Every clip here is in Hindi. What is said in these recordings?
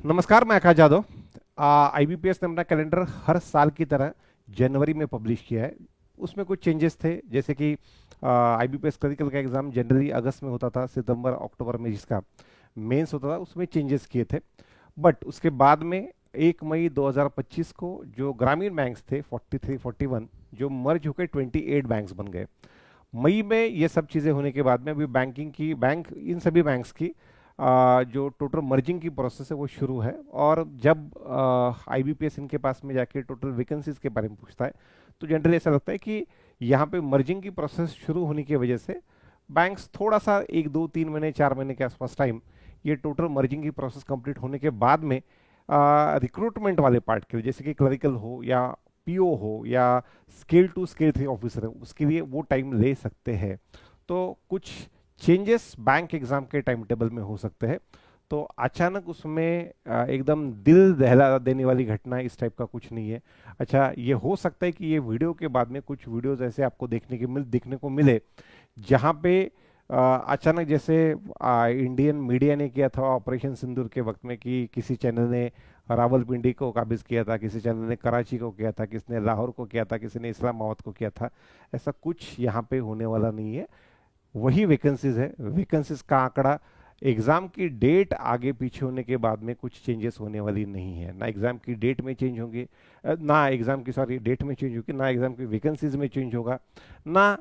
नमस्कार, मैं आकाश जादव। आईबीपीएस ने अपना कैलेंडर हर साल की तरह जनवरी में पब्लिश किया है। उसमें कुछ चेंजेस थे, जैसे कि आईबीपीएस क्लरिकल का एग्ज़ाम जनवरी अगस्त में होता था, सितंबर अक्टूबर में जिसका मेंस होता था उसमें चेंजेस किए थे। बट उसके बाद में 1 मई 2025 को जो ग्रामीण बैंक्स थे 43 41 जो मर्ज होकर 28 बैंक्स बन गए। मई में ये सब चीज़ें होने के बाद में अभी बैंक इन सभी बैंक्स की जो टोटल मर्जिंग की प्रोसेस है वो शुरू है। और जब आईबीपीएस इनके पास में जाके टोटल वैकेंसीज के बारे में पूछता है तो जनरली ऐसा लगता है कि यहाँ पे मर्जिंग की प्रोसेस शुरू होने की वजह से बैंक्स थोड़ा सा 1 2 3 महीने 4 महीने के आसपास टाइम ये टोटल मर्जिंग की प्रोसेस कंप्लीट होने के बाद में रिक्रूटमेंट वाले पार्ट के लिए, जैसे कि क्लरिकल हो या पीओ हो या स्केल 2 स्केल 3 ऑफिसर है, उसके लिए वो टाइम ले सकते हैं। तो कुछ चेंजेस बैंक एग्जाम के टाइम टेबल में हो सकते हैं। तो अचानक उसमें एकदम दिल दहला देने वाली घटना इस टाइप का कुछ नहीं है। अच्छा, ये हो सकता है कि ये वीडियो के बाद में कुछ वीडियोस ऐसे आपको देखने को मिले जहाँ पे अचानक जैसे इंडियन मीडिया ने किया था ऑपरेशन सिंदूर के वक्त में कि किसी चैनल ने रावलपिंडी को काबिज किया था, किसी चैनल ने कराची को किया था, किसी ने लाहौर को किया था, किसी ने इस्लामाबाद को किया था। ऐसा कुछ यहाँ पे होने वाला नहीं है। वही वैकेंसीज है। वैकेंसीज का आंकड़ा, एग्जाम की डेट आगे पीछे होने के बाद में कुछ चेंजेस होने वाली नहीं है। ना एग्जाम की डेट में चेंज होंगे, ना एग्जाम की सॉरी डेट में चेंज होगी, ना एग्जाम की वैकेंसीज में चेंज होगा, ना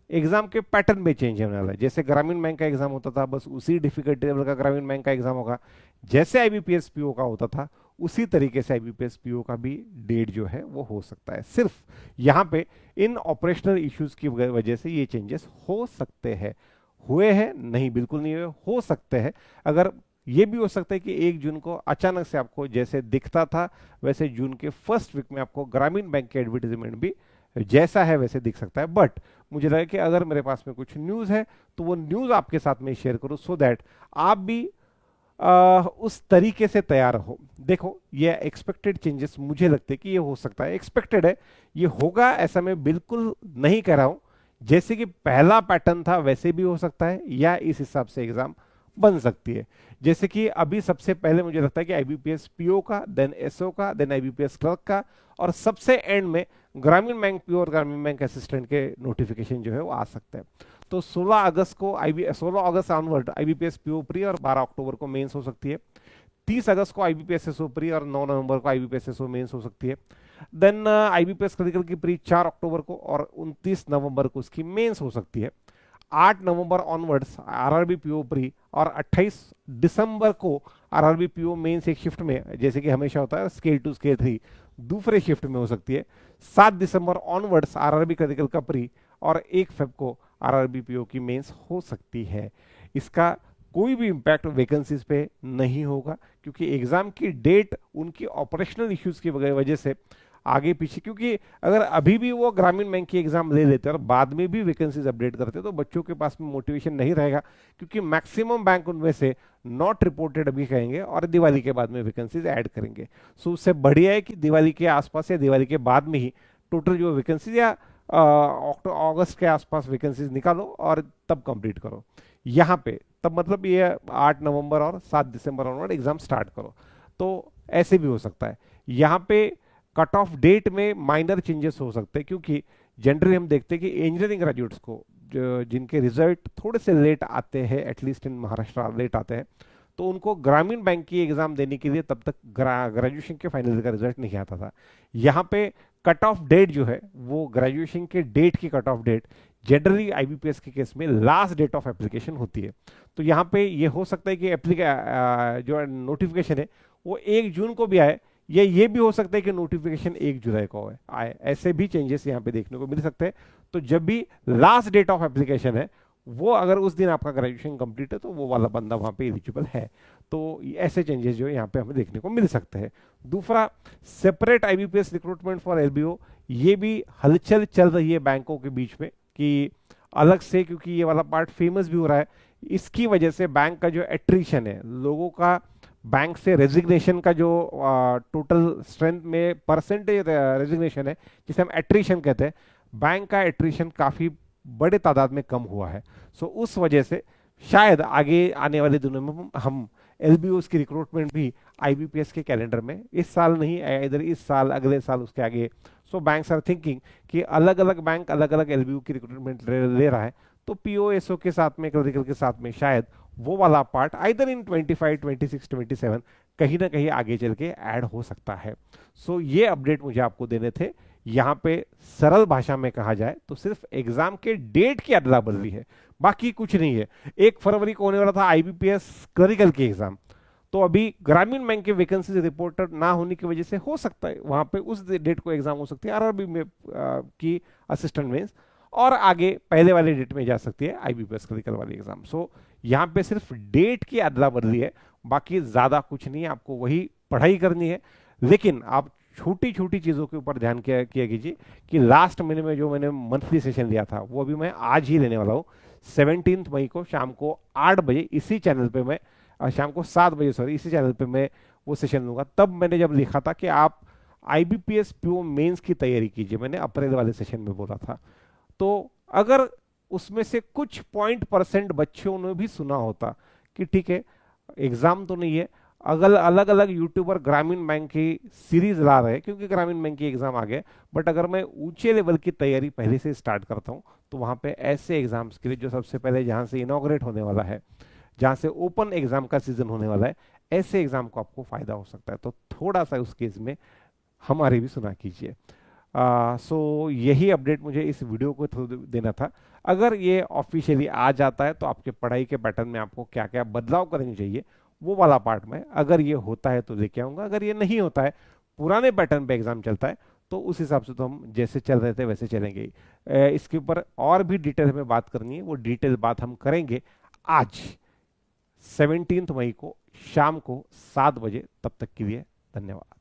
एग्जाम के पैटर्न में चेंज होने वाला है। जैसे ग्रामीण बैंक का एग्जाम होता था बस उसी डिफिकल्टी लेवल का ग्रामीण बैंक का एग्जाम होगा। जैसे आईबीपीएस पीओ का होता था उसी तरीके से आईबीपीएस पीओ का भी डेट जो है वो हो सकता है। सिर्फ यहाँ पे इन ऑपरेशनल इश्यूज की वजह से ये चेंजेस हो सकते हैं। हुए हैं नहीं, बिल्कुल नहीं हुए, हो सकते हैं। अगर ये भी हो सकता है कि 1 जून को अचानक से आपको जैसे दिखता था वैसे जून के फर्स्ट वीक में आपको ग्रामीण बैंक के एडवर्टीजमेंट भी जैसा है वैसे दिख सकता है। बट मुझे लगा कि अगर मेरे पास में कुछ न्यूज़ है तो वो न्यूज़ आपके साथ में शेयर करूं, सो दैट आप भी उस तरीके से तैयार हो। देखो, ये एक्सपेक्टेड चेंजेस मुझे लगते हैं कि ये हो सकता है, एक्सपेक्टेड है, ये होगा ऐसा मैं बिल्कुल नहीं कह रहा हूं। जैसे कि पहला पैटर्न था वैसे भी हो सकता है, या इस हिसाब से एग्जाम बन सकती है। जैसे कि अभी सबसे पहले मुझे लगता है कि आईबीपीएस पीओ का, देन एसओ का, देन आईबीपीएस क्लर्क का, और सबसे एंड में ग्रामीण बैंक पीओ और ग्रामीण बैंक असिस्टेंट के नोटिफिकेशन जो है वो आ सकते हैं। तो 16 अगस्त ऑनवर्ड आईबीपीएस पीओ प्री और 12 अक्टूबर को मेंस हो सकती है। 30 अगस्त को आईबीपीएस एसओ प्री और 9 नवंबर को आईबीपीएस एसओ मेंस हो सकती है। देन आईबीपीएस क्लिनिकल की प्री 4 अक्टूबर को और 29 नवंबर को उसकी मेंस हो सकती है। 8 नवंबर ऑनवर्ड्स आरआरबी पीओ प्री और 28 दिसंबर को आरआरबी पीओ मेंस एक शिफ्ट में, जैसे कि हमेशा होता है स्केल 2 स्केल 3, दूसरे शिफ्ट में हो सकती है। 7 दिसंबर ऑनवर्ड्स आरआरबी क्लिनिकल का प्री और 1 फेब को आरआरबी पीओ की मेंस हो सकती है। इसका कोई भी इम्पैक्ट वैकेंसीज पे नहीं होगा, क्योंकि एग्जाम की डेट उनकी ऑपरेशनल इश्यूज की वजह से आगे पीछे, क्योंकि अगर अभी भी वो ग्रामीण बैंक की एग्जाम ले लेते और बाद में भी वैकेंसीज अपडेट करते तो बच्चों के पास में मोटिवेशन नहीं रहेगा, क्योंकि मैक्सिमम बैंक उनमें से नॉट रिपोर्टेड अभी कहेंगे और दिवाली के बाद में वैकेंसीज ऐड करेंगे। सो उससे बढ़िया है कि दिवाली के आसपास या दिवाली के बाद में ही टोटल जो वैकेंसीज या अगस्त के आसपास वैकेंसीज निकालो और तब कंप्लीट करो। यहाँ पे तब मतलब ये 8 नवंबर और 7 दिसंबर ऑनवर्ड एग्जाम स्टार्ट करो। तो ऐसे भी हो सकता है। यहाँ पे कट ऑफ डेट में माइनर चेंजेस हो सकते हैं, क्योंकि जनरली हम देखते हैं कि इंजीनियरिंग ग्रेजुएट्स को जिनके रिजल्ट थोड़े से लेट आते हैं, एटलीस्ट इन महाराष्ट्र लेट आते हैं, तो उनको ग्रामीण बैंक की एग्जाम देने के लिए तब तक ग्रेजुएशन के फाइनल का रिजल्ट नहीं आता था। यहाँ पे कट ऑफ डेट जो है वो ग्रेजुएशन के डेट की cut off date generally IBPS के केस में लास्ट डेट ऑफ एप्लीकेशन होती है। तो यहाँ पे ये हो सकता है कि जो नोटिफिकेशन है वो 1 जून को भी आए, या ये भी हो सकता है कि नोटिफिकेशन 1 जुलाई को आए। ऐसे भी चेंजेस यहाँ पे देखने को मिल सकते हैं। तो जब भी लास्ट डेट ऑफ एप्लीकेशन है वो अगर उस दिन आपका ग्रेजुएशन कंप्लीट है तो वो वाला बंदा वहाँ पे एलिजिबल है। तो ऐसे चेंजेस जो है यहाँ पे हमें देखने को मिल सकते हैं। दूसरा, separate IBPS recruitment for LBO, ये भी हलचल चल रही है बैंकों के बीच में कि अलग से, क्योंकि ये वाला पार्ट फेमस भी हो रहा है। इसकी वजह से बैंक का जो एट्रीशन है, लोगों का बैंक से रेजिग्नेशन का जो टोटल स्ट्रेंथ में परसेंटेज रेजिग्नेशन है जिसे हम एट्रीशन कहते हैं, बैंक का एट्रीशन काफ़ी बड़े तादाद में कम हुआ है। सो उस वजह से शायद आगे आने वाले दिनों में हम एलबीओ की रिक्रूटमेंट भी आईबीपीएस के कैलेंडर में इस साल नहीं, इधर इस साल, अगले साल, उसके आगे। सो बैंक्स आर थिंकिंग कि अलग अलग बैंक अलग अलग एलबीओ की रिक्रूटमेंट ले रहा है, तो पीओएसओ के साथ में, क्लरिकल के साथ में शायद वो वाला पार्ट आइदर इन 25, 26, 27 कहीं ना कहीं आगे चल के ऐड हो सकता है। सो ये अपडेट मुझे आपको देने थे। यहाँ पे सरल भाषा में कहा जाए तो सिर्फ एग्जाम के डेट की अदला बदली है, बाकी कुछ नहीं है। 1 फरवरी को होने वाला था आईबीपीएस क्लरिकल के एग्जाम, तो अभी ग्रामीण बैंक के वैकेंसी रिपोर्टर ना होने की वजह से हो सकता है वहां पे उस डेट को एग्जाम हो सकती है आरआरबी में की असिस्टेंट मेंस, और आगे पहले वाले डेट में जा सकती है आईबीपीएस क्लरिकल वाली एग्जाम। सो यहाँ पे सिर्फ डेट की अदला बदली है, बाकी ज्यादा कुछ नहीं है। आपको वही पढ़ाई करनी है, लेकिन आप छोटी छोटी चीजों के ऊपर ध्यान किया कीजिए कि लास्ट महीने में जो मैंने मंथली सेशन लिया था वो अभी मैं आज ही लेने वाला हूँ। 17 मई को शाम को 8 बजे इसी चैनल पे मैं, शाम को 7 बजे सॉरी, इसी चैनल पे मैं वो सेशन लूंगा। तब मैंने जब लिखा था कि आप आईबीपीएस पीओ मेंस की तैयारी कीजिए, मैंने अप्रैल वाले सेशन में बोला था। तो अगर उसमें से कुछ % बच्चों ने भी सुना होता कि ठीक है एग्जाम तो नहीं है, अगल अलग अलग यूट्यूबर ग्रामीण बैंक की सीरीज ला रहे हैं क्योंकि ग्रामीण बैंक की एग्जाम आ गए, बट अगर मैं ऊंचे लेवल की तैयारी पहले से स्टार्ट करता हूं तो वहां पे ऐसे एग्जाम्स के लिए जो सबसे पहले जहां से इनॉग्रेट होने वाला है, जहां से ओपन एग्जाम का सीजन होने वाला है, ऐसे एग्जाम को आपको फायदा हो सकता है। तो थोड़ा सा उस केस में हमारी भी सुना कीजिए। सो यही अपडेट मुझे इस वीडियो को थ्रू देना था। अगर ये ऑफिशियली आ जाता है तो आपके पढ़ाई के पैटर्न में आपको क्या क्या बदलाव करनी चाहिए वो वाला पार्ट में, अगर ये होता है तो लेके आऊंगा। अगर ये नहीं होता है, पुराने पैटर्न पे एग्जाम चलता है, तो उस हिसाब से तो हम जैसे चल रहे थे वैसे चलेंगे ही। इसके ऊपर और भी डिटेल में बात करनी है, वो डिटेल बात हम करेंगे आज 17 मई को शाम को 7 बजे। तब तक के लिए धन्यवाद।